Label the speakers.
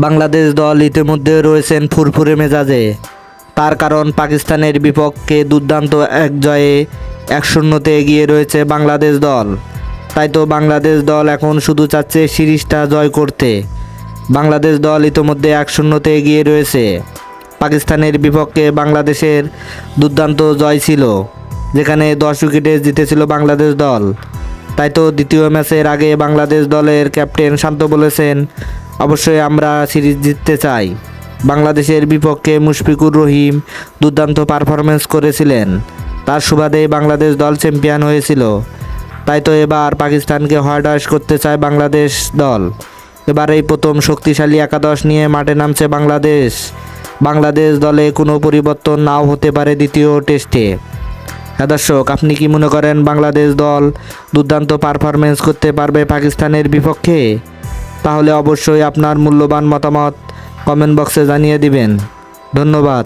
Speaker 1: বাংলাদেশ দল ইতিমধ্যে রয়েছেন ফুরফুরে মেজাজে। তার কারণ পাকিস্তানের বিপক্ষে দুর্দান্ত এক জয়ে 1-0 এগিয়ে রয়েছে বাংলাদেশ দল। তাই তো বাংলাদেশ দল এখন শুধু চাচ্ছে সিরিজটা জয় করতে। বাংলাদেশ দল ইতিমধ্যে 1-0 এগিয়ে রয়েছে। পাকিস্তানের বিপক্ষে বাংলাদেশের দুর্দান্ত জয় ছিল, যেখানে 10 উইকেটে জিতেছিল বাংলাদেশ দল। তাই তো দ্বিতীয় ম্যাচের আগে বাংলাদেশ দলের ক্যাপ্টেন শান্ত বলেছেন, অবশ্যই আমরা সিরিজ জিততে চাই। বাংলাদেশের বিপক্ষে মুশফিকুর রহিম দুর্দান্ত পারফরমেন্স করেছিলেন, তার সুবাদে বাংলাদেশ দল চ্যাম্পিয়ন হয়েছিল। তাই তো এবার পাকিস্তানকে হোয়াইট ওয়াশ করতে চায় বাংলাদেশ দল। এবার এই প্রথম শক্তিশালী একাদশ নিয়ে মাঠে নামছে বাংলাদেশ। বাংলাদেশ দলে কোনো পরিবর্তন নাও হতে পারে দ্বিতীয় টেস্টে। হ্যাঁ দর্শক, আপনি কি মনে করেন বাংলাদেশ দল দুর্দান্ত পারফরমেন্স করতে পারবে পাকিস্তানের বিপক্ষে? তাহলে অবশ্যই আপনার মূল্যবান মতামত কমেন্ট বক্সে জানিয়ে দিবেন। ধন্যবাদ।